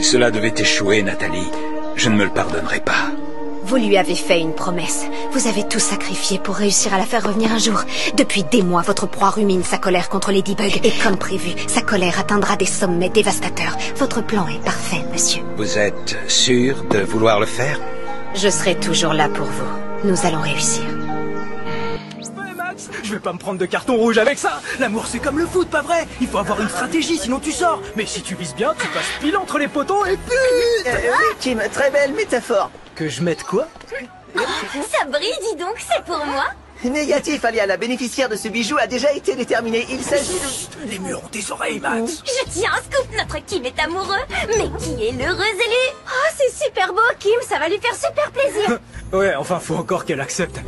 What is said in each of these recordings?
cela devait échouer, Nathalie, je ne me le pardonnerai pas. Vous lui avez fait une promesse. Vous avez tout sacrifié pour réussir à la faire revenir un jour. Depuis des mois, votre proie rumine sa colère contre Ladybug. Et comme prévu, sa colère atteindra des sommets dévastateurs. Votre plan est parfait, monsieur. Vous êtes sûr de vouloir le faire? Je serai toujours là pour vous. Nous allons réussir. Ouais, Max, je vais pas me prendre de carton rouge avec ça. L'amour, c'est comme le foot, pas vrai? Il faut avoir une stratégie, sinon tu sors. Mais si tu vises bien, tu passes pile entre les poteaux et puis... Oui, Kim, très belle métaphore. Que je mette quoi? Ça brille, dis donc, c'est pour moi. Négatif, Alia, la bénéficiaire de ce bijou a déjà été déterminée. Il s'agit de... Les murs ont des oreilles, Max. Je tiens un scoop, notre Kim est amoureux. Mais qui est l'heureux élu? Oh, c'est super beau, Kim, ça va lui faire super plaisir. Ouais, enfin, faut encore qu'elle accepte.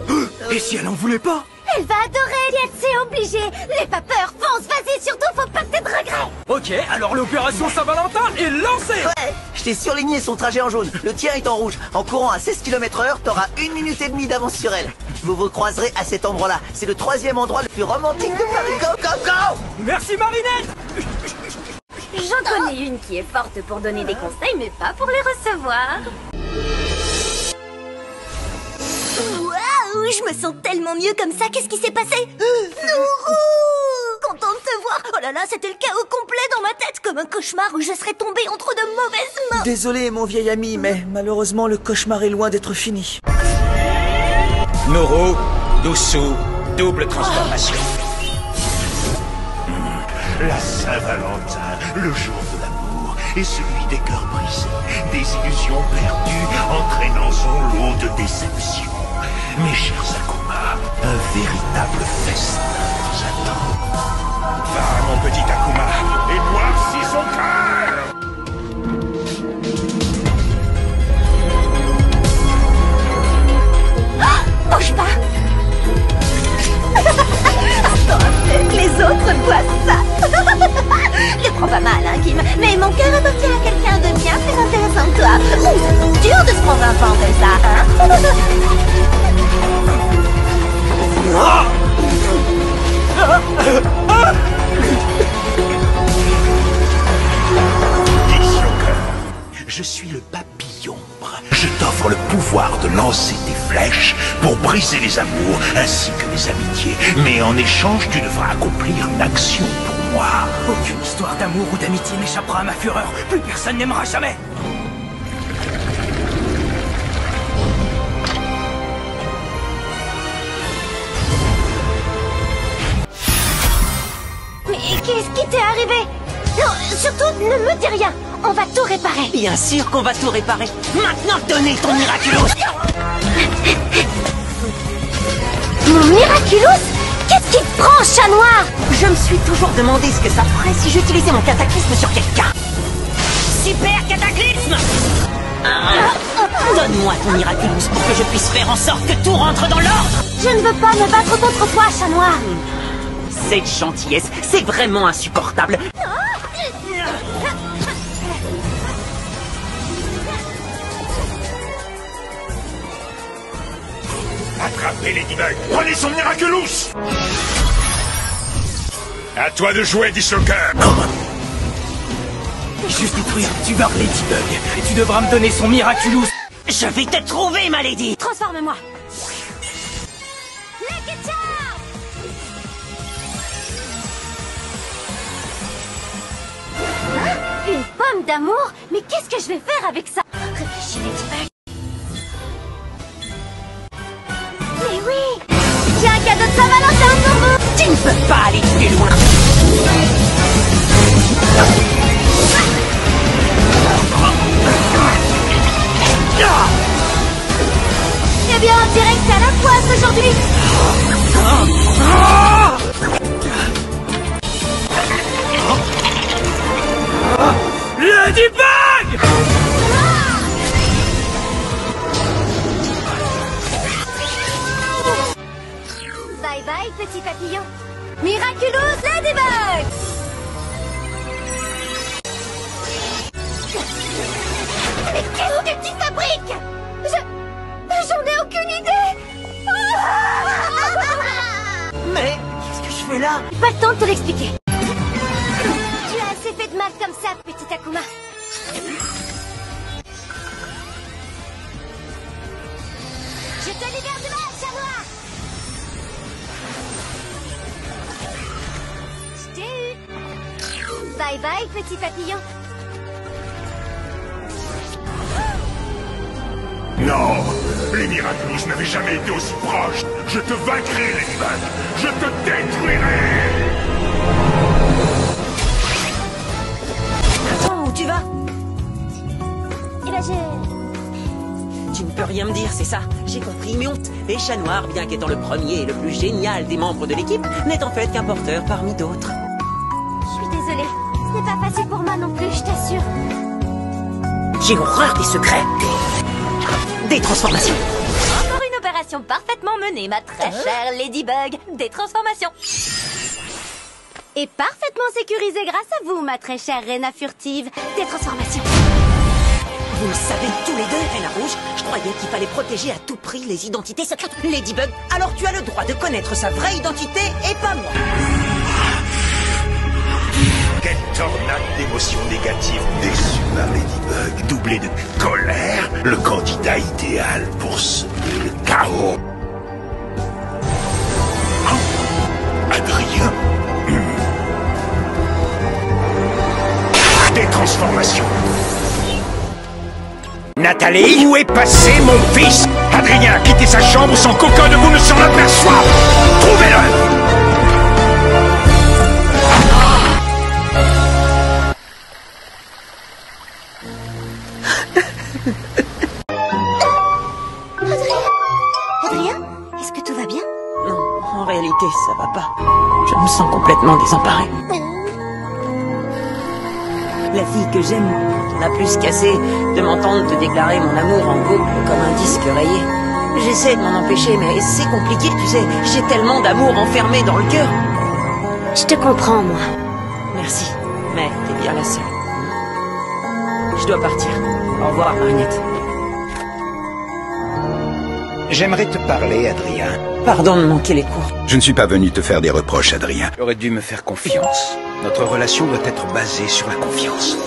Et si elle en voulait pas? Elle va adorer, Elliot, c'est obligé. N'aie pas peur, fonce, vas-y, surtout, faut pas que t'aies de regrets. Ok, alors l'opération Saint-Valentin est lancée. Ouais, je t'ai surligné son trajet en jaune. Le tien est en rouge. En courant à 16 km/h, t'auras 1 minute et demie d'avance sur elle. Vous vous croiserez à cet endroit-là. C'est le 3e endroit le plus romantique de Paris. Go, go, go! Merci, Marinette. J'en connais une qui est forte pour donner des conseils, mais pas pour les recevoir. Waouh, je me sens tellement mieux comme ça. Qu'est-ce qui s'est passé? Nourou! Content de te voir. Oh là là, c'était le chaos complet dans ma tête, comme un cauchemar où je serais tombée entre de mauvaises mains. Désolé, mon vieil ami, mais malheureusement, le cauchemar est loin d'être fini. Noro, Doussou, double transformation. La Saint-Valentin, le jour de l'amour, et celui des cœurs brisés, des illusions perdues, entraînant son lot de déceptions. Mes chers Akuma, un véritable festin vous attend. Va, mon petit Akuma, et noircis son cœur! Bouge pas. Attends un peu, que les autres voient ça. Ne prends pas mal, hein, Kim. Mais mon cœur appartient à quelqu'un de bien plus intéressant que toi. Ouh, dur de se prendre un vent comme ça, hein. Je suis le papillon. Je t'offre le pouvoir de lancer tes flèches pour briser les amours ainsi que les amitiés. Mais en échange, tu devras accomplir une action pour moi. Aucune histoire d'amour ou d'amitié n'échappera à ma fureur. Plus personne n'aimera jamais. Mais qu'est-ce qui t'est arrivé? Non, surtout, ne me dis rien. On va tout réparer. Bien sûr qu'on va tout réparer. Maintenant, donnez ton Miraculous. Mon Miraculous? Qu'est-ce qui te prend, chat noir? Je me suis toujours demandé ce que ça ferait si j'utilisais mon cataclysme sur quelqu'un. Super cataclysme! Donne-moi ton Miraculous pour que je puisse faire en sorte que tout rentre dans l'ordre. Je ne veux pas me battre contre toi, chat noir. Cette gentillesse, c'est vraiment insupportable. Attrapez Ladybug, prenez son Miraculous. À toi de jouer, Dislocker. Juste détruire Tuber Ladybug. Et tu devras me donner son Miraculous. Je vais te trouver, ma lady. Transforme-moi. Une pomme d'amour? Mais qu'est-ce que je vais faire avec ça? Réfléchis, Ladybug. Mais oui! J'ai un cadeau de Saint-Valentin pour vous! Tu ne peux pas aller plus loin. Eh bien, on dirait que c'est à la poisse aujourd'hui! Ladybug! Bye bye, petit papillon! Miraculous Ladybug! Mais qu'est-ce que tu fabriques? J'en ai aucune idée! Mais qu'est-ce que je fais là? Pas le temps de te l'expliquer. Tu as assez fait de mal comme ça, petit Akuma. Bye bye, petit papillon. Non, les Miraculous n'avaient jamais été aussi proches. Je te vaincrai, Ladybug. Je te détruirai. Attends, où tu vas? Eh ben, Tu ne peux rien me dire, c'est ça? J'ai compris, mais honte. Et Chat Noir, bien qu'étant le premier et le plus génial des membres de l'équipe, n'est en fait qu'un porteur parmi d'autres. je suis désolée. Ce n'est pas facile pour moi non plus, je t'assure. J'ai horreur des secrets. Des transformations. Encore une opération parfaitement menée, ma très chère Ladybug. Des transformations. Et parfaitement sécurisée grâce à vous, ma très chère Reina Furtive. Des transformations. Vous le savez tous les deux, Reina Rouge. Je croyais qu'il fallait protéger à tout prix les identités secrètes. Ladybug, alors tu as le droit de connaître sa vraie identité et pas moi. Quelle tornade d'émotions négatives déçues par Ladybug, doublée de colère, le candidat idéal pour semer le chaos. Hein? Adrien? Des transformations. Nathalie? Où est passé mon fils? Adrien a quitté sa chambre sans qu'aucun de vous ne s'en aperçoive. Trouvez-le! Adrien, est-ce que tout va bien? Non, en réalité, ça va pas. Je me sens complètement désemparée. La fille que j'aime n'a plus qu'assez de m'entendre te déclarer mon amour en boucle comme un disque rayé. J'essaie de m'en empêcher, mais c'est compliqué, tu sais. J'ai tellement d'amour enfermé dans le cœur. Je te comprends, moi. Merci, mais t'es bien la seule. Je dois partir. Au revoir, Marinette. J'aimerais te parler, Adrien. Pardon de manquer les cours. Je ne suis pas venu te faire des reproches, Adrien. Tu aurais dû me faire confiance. Notre relation doit être basée sur la confiance.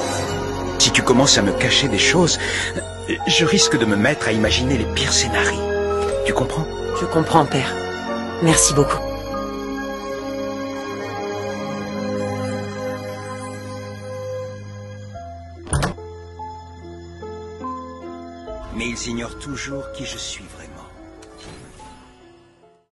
Si tu commences à me cacher des choses, je risque de me mettre à imaginer les pires scénarios. Tu comprends? Je comprends, père. Merci beaucoup. Mais ils ignorent toujours qui je suis vraiment.